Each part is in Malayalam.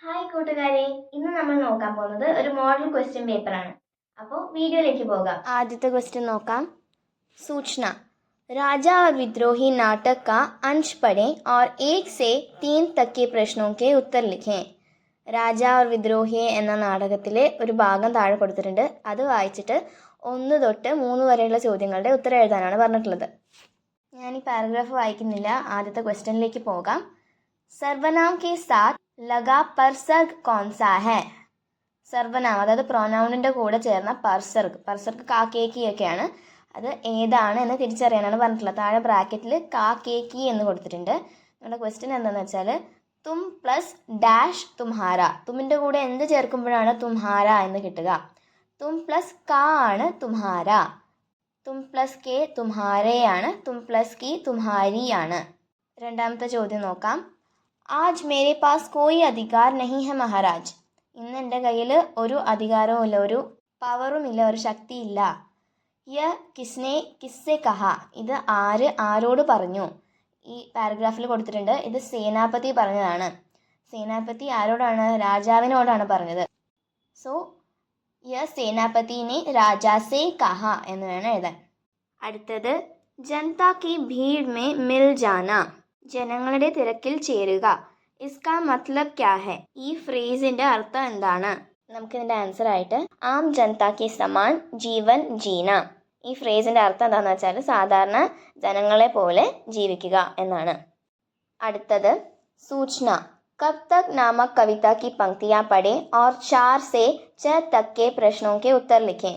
ഹായ് കൂട്ടുകാരെ, ഇന്ന് നമ്മൾ നോക്കാൻ പോകുന്നത് ഒരു മോഡൽ ക്വസ്റ്റ്യൻ പേപ്പറാണ്. അപ്പോൾ വീഡിയോയിലേക്ക് പോകാം. ആദ്യത്തെ ക്വസ്റ്റ്യൻ നോക്കാം. सूचना: राजा और विद्रोही नाटक का अंश पढ़ें और 1 से 3 तक के प्रश्नों के उत्तर लिखें. രാജ और വിദ്രോഹി എന്ന നാടകത്തിലെ ഒരു ഭാഗം താഴെ കൊടുത്തിട്ടുണ്ട്. അത് വായിച്ചിട്ട് 1 തൊട്ട് 3 വരെയുള്ള ചോദ്യങ്ങളുടെ ഉത്തരം എഴുതാനാണ് പറഞ്ഞിട്ടുള്ളത്. ഞാൻ ഈ പാരഗ്രാഫ് വായിക്കുന്നില്ല, ആദ്യത്തെ ക്വസ്റ്റ്യനിലേക്ക് പോകാം. സർവനാം കെ സാത്ത് ലഗാ പർസർഗ് കോൺസാ ഹെ. സർവനാം അതായത് പ്രൊനൗണിൻ്റെ കൂടെ ചേർന്ന പർസർഗ് കാ കേക്കി ഒക്കെയാണ്. അത് ഏതാണ് എന്ന് തിരിച്ചറിയാനാണ് പറഞ്ഞിട്ടുള്ളത്. താഴെ ബ്രാക്കറ്റിൽ കാ കേക്കി എന്ന് കൊടുത്തിട്ടുണ്ട്. നമ്മുടെ ക്വസ്റ്റ്യൻ എന്താണെന്ന് വെച്ചാൽ തും പ്ലസ് ഡാഷ് തുംഹാര. തുമ്മിൻ്റെ കൂടെ എന്ത് ചേർക്കുമ്പോഴാണ് തുംഹാര എന്ന് കിട്ടുക? തും പ്ലസ് കാ ആണ് തുംഹാര, തും പ്ലസ് കെ തുംഹാരയാണ്, തും പ്ലസ് കി തുംഹാരി ആണ്. രണ്ടാമത്തെ ചോദ്യം നോക്കാം. ആജ് മേരെ പാസ് കോയി അധികാർ നഹി ഹെ മഹാരാജ്. ഇന്ന് എൻ്റെ കയ്യിൽ ഒരു അധികാരവും ഇല്ല, ഒരു പവറും ഇല്ല, ഒരു ശക്തിയില്ല. യ കിസ്നെ കിസ്സെ കഹ. ഇത് ആരോട് പറഞ്ഞു? ഈ പാരഗ്രാഫിൽ കൊടുത്തിട്ടുണ്ട്. ഇത് സേനാപതി പറഞ്ഞതാണ്. സേനാപതി ആരോടാണ്? രാജാവിനോടാണ് പറഞ്ഞത്. സോ യ സേനാപതിനെ രാജാസെ കഹ എന്ന് വേണം എഴുതാൻ. അടുത്തത് ജനതാ കി ഭീഡ് മേ മിൽ ജാന. ജനങ്ങളുടെ തിരക്കിൽ ചേരുക. ഇസ്കാ മത്ലബ് ക്യാ ഹെ. ഈ ഫ്രേസിൻ്റെ അർത്ഥം എന്താണ്? നമുക്കിതിൻ്റെ ആൻസർ ആയിട്ട് ആം ജനതാ കി സമാൻ ജീവൻ ജീന. ഈ ഫ്രേസിൻ്റെ അർത്ഥം എന്താണെന്ന് വെച്ചാൽ സാധാരണ ജനങ്ങളെ പോലെ ജീവിക്കുക എന്നാണ്. അടുത്തത് സൂചന. കബ് തക് നാമക് കവിത കി പങ്ക്തിയാ പഠേ ഓർ 4 से 6 तक के प्रश्नों के उत्तर लिखें.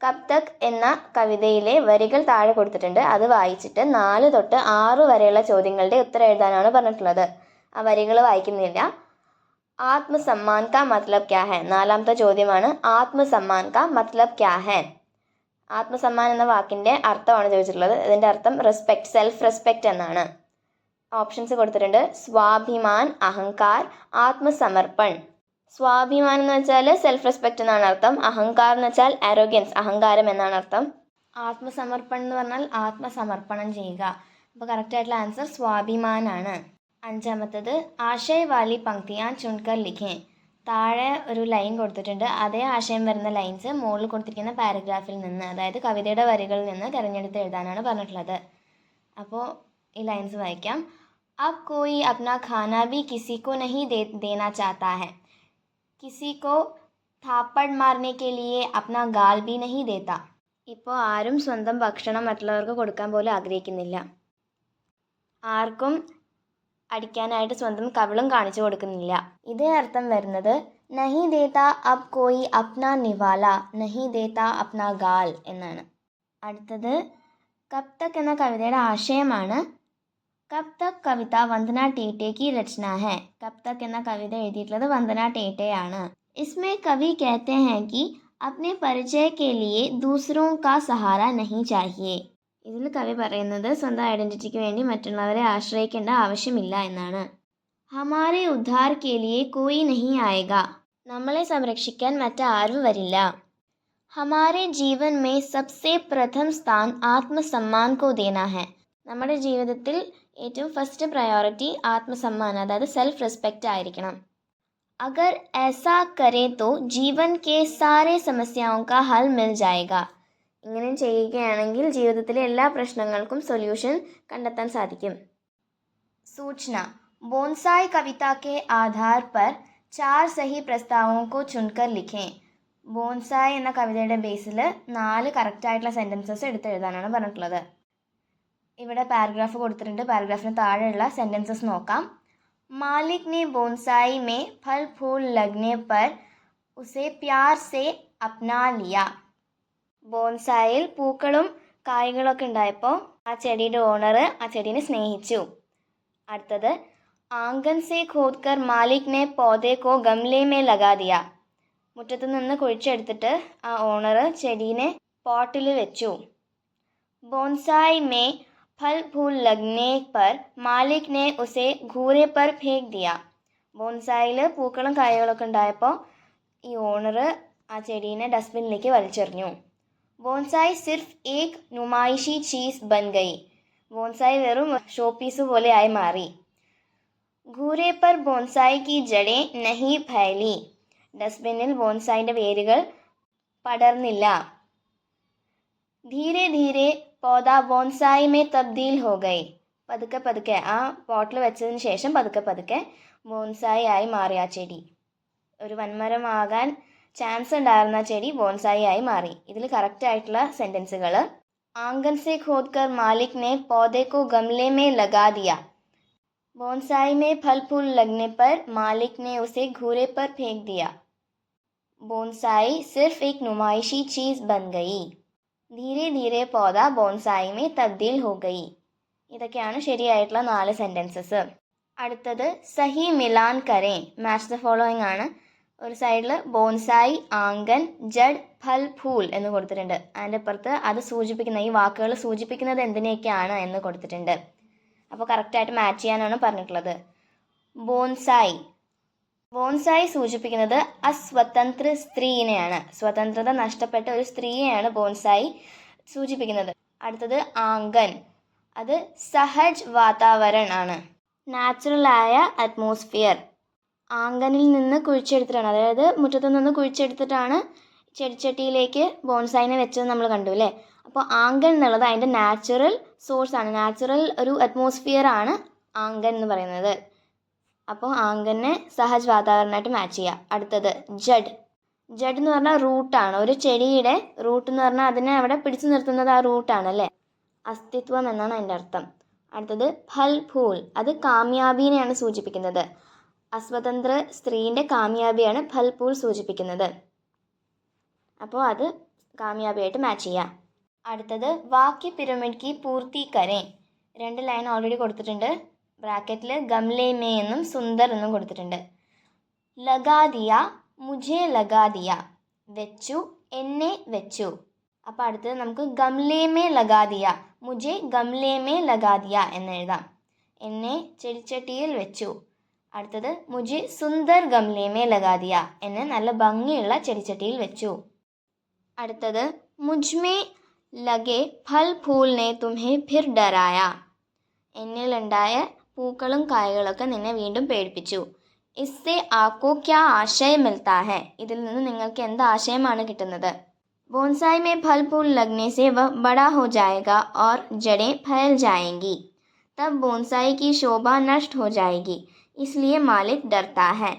കബ് തക് എന്ന കവിതയിലെ വരികൾ താഴെ കൊടുത്തിട്ടുണ്ട്. അത് വായിച്ചിട്ട് 4 തൊട്ട് 6 വരെയുള്ള ചോദ്യങ്ങളുടെ ഉത്തരം എഴുതാനാണ് പറഞ്ഞിട്ടുള്ളത്. ആ വരികൾ വായിക്കുന്നില്ല. ആത്മസമ്മാൻ കാ മത്ലബ് ക്യാ ഹെ. 4ാമത്തെ ചോദ്യമാണ് ആത്മസമ്മാൻ കാ മത്ലബ് ക്യാ ഹെ. ആത്മസമ്മാൻ എന്ന വാക്കിൻ്റെ അർത്ഥമാണ് ചോദിച്ചിട്ടുള്ളത്. ഇതിൻ്റെ അർത്ഥം റെസ്പെക്റ്റ്, സെൽഫ് റെസ്പെക്റ്റ് എന്നാണ്. ഓപ്ഷൻസ് കൊടുത്തിട്ടുണ്ട്. സ്വാഭിമാൻ, അഹങ്കാർ, ആത്മസമർപ്പൺ. സ്വാഭിമാൻ എന്ന് വെച്ചാൽ സെൽഫ് റെസ്പെക്റ്റ് എന്നാണ് അർത്ഥം. അഹങ്കാർ എന്ന് വെച്ചാൽ അരോഗൻസ്, അഹങ്കാരം എന്നാണ് അർത്ഥം. ആത്മസമർപ്പൺ എന്ന് പറഞ്ഞാൽ ആത്മസമർപ്പണം ചെയ്യുക. അപ്പോൾ കറക്റ്റായിട്ടുള്ള ആൻസർ സ്വാഭിമാനാണ്. 5ാമത്തത് ആശയ വാലി പങ്ക്തിയാൻ ചുൺകർ ലിഖേ. താഴെ ഒരു ലൈൻ കൊടുത്തിട്ടുണ്ട്. അതേ ആശയം വരുന്ന ലൈൻസ് മുകളിൽ കൊടുത്തിരിക്കുന്ന പാരഗ്രാഫിൽ നിന്ന്, അതായത് കവിതയുടെ വരികളിൽ നിന്ന് തിരഞ്ഞെടുത്ത് എഴുതാനാണ് പറഞ്ഞിട്ടുള്ളത്. അപ്പോൾ ഈ ലൈൻസ് വായിക്കാം. അബ് കോയി അപ്നാ ഖാന ഭി കിസി കോ നഹി ദേനാ ചാഹതാ ഹെ. കിസി കോ थापड़ मारने के लिए अपना गाल भी नहीं देता. ഇപ്പോൾ ആരും സ്വന്തം ഭക്ഷണം മറ്റുള്ളവർക്ക് കൊടുക്കാൻ പോലും ആഗ്രഹിക്കുന്നില്ല. ആർക്കും അടിക്കാനായിട്ട് സ്വന്തം കവിളും കാണിച്ചു കൊടുക്കുന്നില്ല. ഇതേ അർത്ഥം വരുന്നത് നഹി ദേത്ത അബ് കോയി അപ്നാ നിവാല, നഹി ദേത്ത അപ്നാ ഗാൽ എന്നാണ്. അടുത്തത് കബ് തക് എന്ന കവിതയുടെ ആശയമാണ്. കബ് തക് കവിത വന്ദന ടേറ്റെ കി രചന ഹെ. കബ് തക് എന്ന കവിത എഴുതിയിട്ടുള്ളത് വന്ദന ടേറ്റെയാണ്. इसमें कवि कहते हैं कि अपने परिचय के लिए दूसरों का सहारा नहीं चाहिए. ഇതിൽ കവി പറയുന്നത് സ്വന്തം ഐഡൻറ്റിറ്റിക്ക് വേണ്ടി മറ്റുള്ളവരെ ആശ്രയിക്കേണ്ട ആവശ്യമില്ല എന്നാണ്. ഹമാരെ ഉദ്ധാർ കെ ലിയെ കോയി നഹി ആയേഗ. നമ്മളെ സംരക്ഷിക്കാൻ മറ്റാരും വരില്ല. ഹമാരെ ജീവൻ മേ സബ്സെ പ്രഥം സ്ഥാൻ ആത്മസമ്മാൻ കോ ദേന ഹെ. നമ്മുടെ ജീവിതത്തിൽ ഏറ്റവും ഫസ്റ്റ് പ്രയോറിറ്റി ആത്മസമ്മാൻ, അതായത് സെൽഫ് റെസ്പെക്റ്റ് ആയിരിക്കണം. अगर ऐसा करे तो जीवन के सारे समस्याओं का हल मिल जाएगा. ഇങ്ങനെ ചെയ്യുകയാണെങ്കിൽ ജീവിതത്തിലെ എല്ലാ പ്രശ്നങ്ങൾക്കും സൊല്യൂഷൻ കണ്ടെത്താൻ സാധിക്കും. सूचना. बोनसाई कविता के आधार पर 4 सही प्रस्तावों को चुनकर लिखें. ബോൺസായി എന്ന കവിതയുടെ ബേസിൽ 4 കറക്റ്റായിട്ടുള്ള സെൻറ്റൻസസ് എടുത്തെഴുതാനാണ് പറഞ്ഞിട്ടുള്ളത്. ഇവിടെ പാരഗ്രാഫ് കൊടുത്തിട്ടുണ്ട്. പാരഗ്രാഫിന് താഴെയുള്ള സെൻറ്റൻസസ് നോക്കാം. मालिक ने बोनसाई में फल फूल लगने पर उसे प्यार से अपना लिया. ബോൺസായിൽ പൂക്കളും കായ്കളൊക്കെ ഉണ്ടായപ്പോൾ ആ ചെടിയുടെ ഓണർ ആ ചെടീനെ സ്നേഹിച്ചു. അടുത്തത് ആംഗൻ സെ ഖോദ്കർ മാലിക് നെ പൗധെ കോ ഗംലെ മേ ലഗാ ദിയ. മുറ്റത്ത് നിന്ന് കുഴിച്ചെടുത്തിട്ട് ആ ഓണർ ചെടീനെ പോട്ടിൽ വെച്ചു. ബോൺസായി മേ फल फूल लगने पर മാലിക് ने उसे घूरे पर फेंक दिया. ബോൺസായിൽ പൂക്കളും കായകളൊക്കെ ഉണ്ടായപ്പോൾ ഈ ഓണർ ആ ചെടീനെ ഡസ്റ്റ്ബിന്നിലേക്ക് വലിച്ചെറിഞ്ഞു. ബോൺസായി സിർഫ് ഏക് നുമായിഷി ചീസ് ബൻ ഗയി. ബോൺസായി വെറും ഷോ പീസ് പോലെ ആയി മാറി. घूरे पर ബോൺസായി की जड़ें नहीं फैली. ഡസ്റ്റ്ബിന്നിൽ ബോൺസായിൻ്റെ വേരുകൾ പടർന്നില്ല. ധീരെ ധീരെ പൗധ ബോൺസായി മേ തബ്ദീൽ ഹോ ഗയി. പതുക്കെ പതുക്കെ ആ പോട്ടിൽ വെച്ചതിന് ശേഷം പതുക്കെ പതുക്കെ ബോൺസായി ആയി മാറി ആ ചെടി. ഒരു വൻമരമാകാൻ ചാൻസ് ഉണ്ടായിരുന്ന ചെടി ബോൺസായി ആയി മാറി. ഇതിൽ കറക്റ്റ് ആയിട്ടുള്ള സെൻറ്റൻസുകൾ: ആംഗൻ സെ खोद कर मालिक ने पौधे को गमले में लगा दिया. बोनसाई में फल फूल लगने पर मालिक ने उसे घूरे पर फेंक दिया. बोनसाई सिर्फ एक नुमाइशी चीज़ बन गई. ധീരെ ധീരെ പൗധ ബോൺസായി മേ തബ്ദീൽ ഹോ ഗയി. ഇതൊക്കെയാണ് ശരിയായിട്ടുള്ള 4 സെൻറ്റൻസസ്. അടുത്തത് സഹി Milan Kare. Match the following ആണ്. ഒരു സൈഡിൽ ബോൺസായി, ആംഗൻ, ജഡ്, ഫൽ, ഫൂൽ എന്ന് കൊടുത്തിട്ടുണ്ട്. അതിൻ്റെ അപ്പുറത്ത് അത് സൂചിപ്പിക്കുന്ന ഈ വാക്കുകൾ സൂചിപ്പിക്കുന്നത് എന്തിനെയൊക്കെയാണ് എന്ന് കൊടുത്തിട്ടുണ്ട്. അപ്പോൾ കറക്റ്റായിട്ട് മാച്ച് ചെയ്യാനാണ് പറഞ്ഞിട്ടുള്ളത്. ബോൺസായി ബോൺസായി സൂചിപ്പിക്കുന്നത് അസ്വതന്ത്ര സ്ത്രീനെയാണ്. സ്വതന്ത്രത നഷ്ടപ്പെട്ട ഒരു സ്ത്രീയെയാണ് ബോൺസായി സൂചിപ്പിക്കുന്നത്. അടുത്തത് ആംഗൻ, അത് സഹജ് വാതാവരൺ ആണ്, നാച്ചുറലായ അറ്റ്മോസ്ഫിയർ. ആംഗനിൽ നിന്ന് കുഴിച്ചെടുത്തിട്ടാണ്, അതായത് മുറ്റത്തു നിന്ന് കുഴിച്ചെടുത്തിട്ടാണ് ചെടിച്ചട്ടിയിലേക്ക് ബോൺസായിനെ വെച്ചത് നമ്മൾ കണ്ടു അല്ലേ. അപ്പോൾ ആംഗൻ എന്നുള്ളത് അതിൻ്റെ നാച്ചുറൽ സോഴ്സാണ്, നാച്ചുറൽ ഒരു അറ്റ്മോസ്ഫിയർ ആണ് ആംഗൻ എന്ന് പറയുന്നത്. അപ്പോൾ ആംഗനെ സഹജ് വാതാവരണമായിട്ട് മാച്ച് ചെയ്യുക. അടുത്തത് ജഡ്. ജഡ് എന്ന് പറഞ്ഞാൽ റൂട്ടാണ്. ഒരു ചെടിയുടെ റൂട്ട് എന്ന് പറഞ്ഞാൽ അതിനെ അവിടെ പിടിച്ചു നിർത്തുന്നത് ആ റൂട്ടാണ് അല്ലേ, അസ്തിത്വം എന്നാണ് അതിൻ്റെ അർത്ഥം. അടുത്തത് ഫൽ ഫൂൽ, അത് കാമ്യാബിനെയാണ് സൂചിപ്പിക്കുന്നത്. അസ്വതന്ത്ര സ്ത്രീൻ്റെ കാമ്യാബിയാണ് ഫൽ ഫൂൽ സൂചിപ്പിക്കുന്നത്. അപ്പോൾ അത് കാമ്യാബിയായിട്ട് മാച്ച് ചെയ്യാം. അടുത്തത് വാക്യ പിരമിഡ് കി പൂർത്തി കരേ. 2 ലൈൻ ഓൾറെഡി കൊടുത്തിട്ടുണ്ട്. ബ്രാക്കറ്റിൽ ഗംലേ മേ എന്നും സുന്ദർ എന്നും കൊടുത്തിട്ടുണ്ട്. ലഗാ ദിയ, മുझे ലഗാ ദിയ, വെച്ചു, എന്നെ വെച്ചു. അപ്പോൾ അടുത്തത് നമുക്ക് ഗംലേ മേ ലഗാ ദിയ, മുझे ഗംലേ മേ ലഗാ ദിയ എന്ന് എഴുതാം. എന്നെ ചെടിച്ചട്ടിയിൽ വെച്ചു. അടുത്തത് മുझे സുന്ദർ ഗംലേ മേ ലഗാ ദിയ, എന്നെ നല്ല ഭംഗിയുള്ള ചെടിച്ചട്ടിയിൽ വെച്ചു. അടുത്തത് മുജ്മേ ലഗേ ഫൽ ഫൂൽ നെ തുമ്ഹെ ഫിർ ഡരായ. എന്നിലുണ്ടായ പൂക്കളും കായകളൊക്കെ നിന്നെ വീണ്ടും പേടിപ്പിച്ചു. ഇസ്സെ ആക്കോ ക്യാ ആശയ മിൽത്താ ഹെ. ഇതിൽ നിന്ന് നിങ്ങൾക്ക് എന്ത് ആശയമാണ് കിട്ടുന്നത്? ബോൺസായി മേ ഫൽ ഫൂൽ ലഗ്നെ സെ വഹ് ബഡാ ഹോ ജായേഗാ और जड़ें फैल जाएंगी. तब बोनसाई की शोभा नष्ट हो जाएगी, इसलिए मालिक डरता है.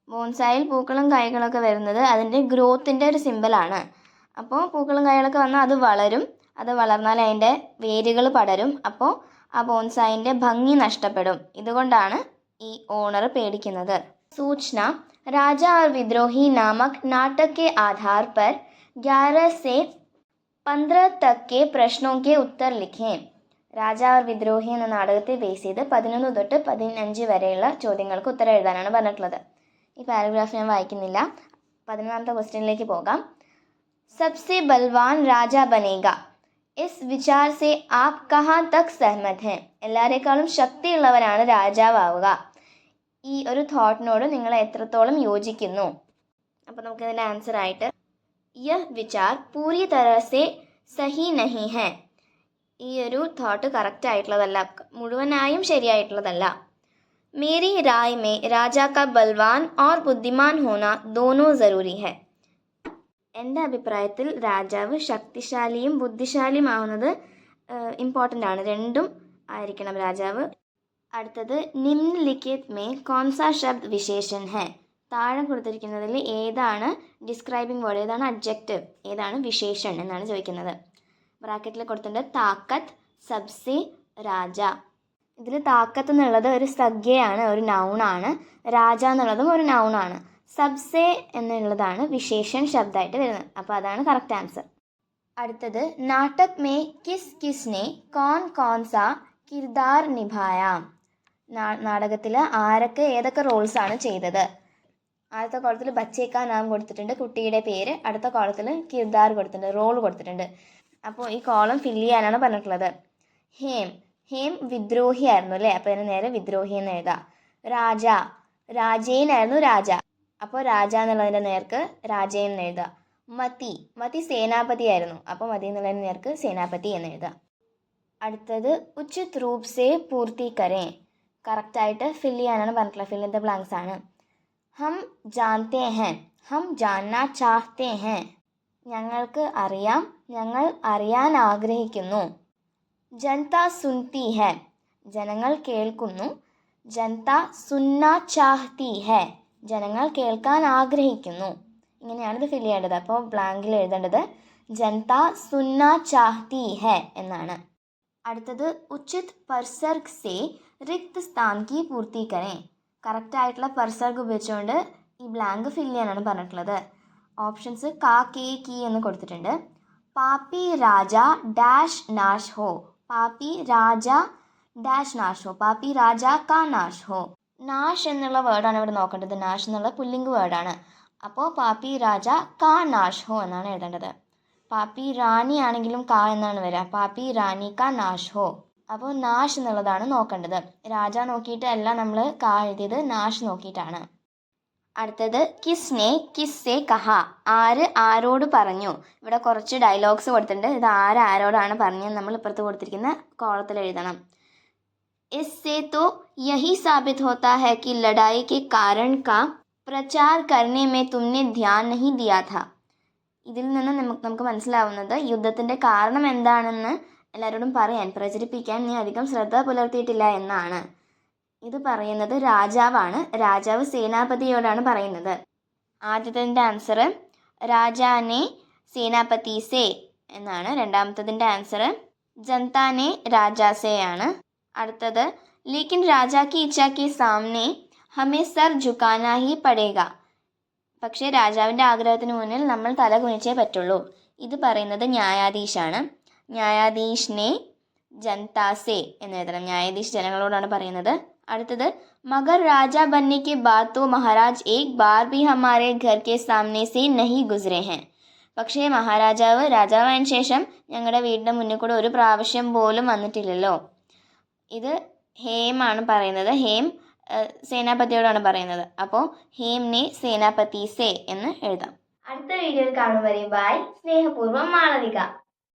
ബോൺസായിൽ പൂക്കളും കായ്കളൊക്കെ വരുന്നത് അതിൻ്റെ ഗ്രോത്തിൻ്റെ ഒരു സിമ്പിളാണ്. അപ്പോൾ പൂക്കളും കായ്കളൊക്കെ വന്നാൽ അത് വളരും. അത് വളർന്നാൽ അതിൻ്റെ വേരുകൾ പടരും. അപ്പോൾ ആ ബോൺസായിൻ്റെ ഭംഗി നഷ്ടപ്പെടും. ഇതുകൊണ്ടാണ് ഈ ഓണർ പേടിക്കുന്നത്. സൂചന: രാജ और विद्रोही नामक नाटक के आधार पर 11 से 15 तक के प्रश्नों के उत्तर लिखें. രാജ और വിദ്രോഹി എന്ന നാടകത്തെ ബേസ് ചെയ്ത് 11 തൊട്ട് 15 വരെയുള്ള ചോദ്യങ്ങൾക്ക് ഉത്തരം എഴുതാനാണ് പറഞ്ഞിട്ടുള്ളത്. ഈ പാരഗ്രാഫ് ഞാൻ വായിക്കുന്നില്ല. 11ാമത്തെ ക്വസ്റ്റ്യനിലേക്ക് പോകാം. सबसे बलवान राजा बनेगा, इस विचार से आप कहाँ तक सहमत हैं? എല്ലാവരെക്കാളും ശക്തിയുള്ളവനാണ് രാജാവാവുക. ഈ ഒരു തോട്ടിനോട് നിങ്ങൾ എത്രത്തോളം യോജിക്കുന്നു? അപ്പോൾ നമുക്കിതിൻ്റെ ആൻസർ ആയിട്ട് യഹ് വിചാർ പൂരി തരഹ സെ സഹി നഹി ഹെ. ഈ ഒരു തോട്ട് കറക്റ്റ് ആയിട്ടുള്ളതല്ല, മുഴുവനായും ശരിയായിട്ടുള്ളതല്ല. മേരി റായ് മേ രാജാ കാ ബൽവാൻ और बुद्धिमान होना दोनों ज़रूरी है. എൻ്റെ അഭിപ്രായത്തിൽ രാജാവ് ശക്തിശാലിയും ബുദ്ധിശാലിയുമാവുന്നത് ഇമ്പോർട്ടൻ്റ് ആണ്. രണ്ടും ആയിരിക്കണം രാജാവ്. അടുത്തത് നിമ്നലിഖിത് മേ കോൺസാ ശബ്ദ് വിശേഷൻ ഹെ. താഴെ കൊടുത്തിരിക്കുന്നതിൽ ഏതാണ് ഡിസ്ക്രൈബിംഗ് വേർഡ്, ഏതാണ് അഡ്ജക്റ്റീവ്, ഏതാണ് വിശേഷൻ എന്നാണ് ചോദിക്കുന്നത്. ബ്രാക്കറ്റിൽ കൊടുത്തിട്ടുണ്ട് താക്കത്ത്, സബ്സെ, രാജ. ഇതിൽ താക്കത്ത് എന്നുള്ളത് ഒരു സംഖ്യയാണ്, ഒരു നൗണാണ്. രാജ എന്നുള്ളതും ഒരു നൗണാണ്. സബ്സെ എന്നുള്ളതാണ് വിശേഷൻ ശബ്ദമായിട്ട് വരുന്നത്. അപ്പോൾ അതാണ് കറക്റ്റ് ആൻസർ. അടുത്തത് നാടക് മേ കിസ് കിസ്നെ കോൺ കോൺ സാ കിർദാർ നിഭായ. നാടകത്തിൽ ആരൊക്കെ ഏതൊക്കെ റോൾസാണ് ചെയ്തത്? ആദ്യത്തെ കോളത്തിൽ ബച്ചേ കാ നാം കൊടുത്തിട്ടുണ്ട്, കുട്ടിയുടെ പേര്. അടുത്ത കോളത്തിൽ കിർദാർ കൊടുത്തിട്ടുണ്ട്, റോൾ കൊടുത്തിട്ടുണ്ട്. അപ്പോൾ ഈ കോളം ഫില്ല് ചെയ്യാനാണ് പറഞ്ഞിട്ടുള്ളത്. ഹേം, ഹേം വിദ്രോഹി ആയിരുന്നു അല്ലേ, അപ്പോൾ അതിന് നേരെ വിദ്രോഹി എന്ന് എഴുതാം. രാജ, രാജേനായിരുന്നു രാജ, അപ്പോൾ രാജ എന്നുള്ളതിൻ്റെ നേർക്ക് രാജേൻ എന്ന് എഴുതുക. മതി, മതി സേനാപതി ആയിരുന്നു, അപ്പോൾ മതി എന്നുള്ളതിന് നേർക്ക് സേനാപതി എന്ന് എഴുതുക. അടുത്തത് ഉച്ചിത് റൂപ് സേ പൂർത്തി കരേ. കറക്റ്റായിട്ട് ഫില്ല് ചെയ്യാനാണ് പറഞ്ഞിട്ടുള്ളത്. ഫിൽ ഇൻ ദ ബ്ലാങ്ക്സ് ആണ്. ഹം ജാൻതേ ഹൈൻ, ഹം ജാൻനാ ചാഹ്തേ ഹൈൻ. ഞങ്ങൾക്ക് അറിയാം, ഞങ്ങൾ അറിയാൻ ആഗ്രഹിക്കുന്നു. ജനത സുൻതി ഹൈ, ജനങ്ങൾ കേൾക്കുന്നു. ജനത സുന്നാ ചാഹ്തി ഹൈ, ജനങ്ങൾ കേൾക്കാൻ ആഗ്രഹിക്കുന്നു. ഇങ്ങനെയാണ് ഇത് ഫില്ല് ചെയ്യേണ്ടത്. അപ്പോൾ ബ്ലാങ്കിൽ എഴുതേണ്ടത് ജനത സുന്നാ ചാഹ്തി ഹൈ എന്നാണ്. അടുത്തത് ഉചിത് പർസർഗ് സേ റിക്ത് സ്ഥാൻ കി പൂർത്തി കരേ. കറക്റ്റായിട്ടുള്ള പർസർഗ് ഉപയോഗിച്ചുകൊണ്ട് ഈ ബ്ലാങ്ക് ഫില്ല് ചെയ്യാനാണ് പറഞ്ഞിട്ടുള്ളത്. ഓപ്ഷൻസ് കാ കേ കി എന്ന് കൊടുത്തിട്ടുണ്ട്. പാപ്പി രാജ ഡാഷ് നാഷ് ഹോ, പാപ്പി രാജ ഡാഷ് നാഷ് ഹോ, പാപ്പി രാജ കാ നാഷ് ഹോ. നാഷ് എന്നുള്ള വേർഡാണ് ഇവിടെ നോക്കേണ്ടത്. നാഷ് എന്നുള്ള പുല്ലിംഗ് വേർഡാണ്. അപ്പോൾ പാപ്പി രാജ കാ നാഷ് ഹോ എന്നാണ് എഴുതേണ്ടത്. പാപ്പി റാണി ആണെങ്കിലും കാ എന്നാണ് വരിക. പാപ്പി റാണി കാ നാഷ് ഹോ. അപ്പോൾ നാഷ് എന്നുള്ളതാണ് നോക്കേണ്ടത്. രാജ നോക്കിയിട്ട് അല്ല നമ്മൾ കാ എഴുതിയത്, നാഷ് നോക്കിയിട്ടാണ്. അടുത്തത് കിസ്നെ കിസ്സെ കഹ, ആര് ആരോട് പറഞ്ഞു. ഇവിടെ കുറച്ച് ഡയലോഗ്സ് കൊടുത്തിട്ടുണ്ട്. ഇത് ആരോടാണ് പറഞ്ഞത് നമ്മൾ ഇപ്പുറത്ത് കൊടുത്തിരിക്കുന്ന കോളത്തിൽ എഴുതണം. इससे तो यही साबित होता है कि लड़ाई के कारण का प्रचार करने में तुमने ध्यान नहीं दिया था. ഇതിൽ നിന്ന് നമുക്ക് മനസ്സിലാവുന്നത് യുദ്ധത്തിൻ്റെ കാരണം എന്താണെന്ന് എല്ലാവരോടും പറയാൻ, പ്രചരിപ്പിക്കാൻ നീ അധികം ശ്രദ്ധ പുലർത്തിയിട്ടില്ല എന്നാണ്. ഇത് പറയുന്നത് രാജാവാണ്. രാജാവ് സേനാപതിയോടാണ് പറയുന്നത്. ആദ്യത്തിൻ്റെ ആൻസർ രാജാനെ സേനാപതി സേ എന്നാണ്. രണ്ടാമത്തതിൻ്റെ ആൻസർ ജനതാനെ രാജാസേ ആണ്. അടുത്തത് ലേക്കിൻ രാജാ കി ഇച്ഛാ കെ സാമനെ ഹമേ സർ ജുക്കാനാ ഹി പടേഗ. പക്ഷേ രാജാവിൻ്റെ ആഗ്രഹത്തിന് മുന്നിൽ നമ്മൾ തല കുനിച്ചേ പറ്റുള്ളൂ. ഇത് പറയുന്നത് ന്യായാധീശാണ്. ന്യായാധീഷിനെ ജനതാസേ എന്ന് എഴുതണം. ന്യായാധീശ് ജനങ്ങളോടാണ് പറയുന്നത്. അടുത്തത് മഗർ രാജ ബന്നെ കെ ബാദ് തോ മഹാരാജ് ഏക് ബാർ ഭി ഹമാരെ ഘർ കെ സാമനെ സേ നഹി ഗുസ്രേ ഹൈ. പക്ഷേ രാജാവായതിനു ശേഷം ഞങ്ങളുടെ വീടിൻ്റെ മുന്നിൽ കൂടെ ഒരു പ്രാവശ്യം പോലും വന്നിട്ടില്ലല്ലോ. ഇത് ഹേമാണ് പറയുന്നത്. ഹേം സേനാപതിയോടാണ് പറയുന്നത്. അപ്പോൾ ഹേംനെ സേനാപതി സേ എന്ന് എഴുതാം. അടുത്ത വീഡിയോയിൽ കാണും വരെ ബൈ. സ്നേഹപൂർവ്വം മാളവിക.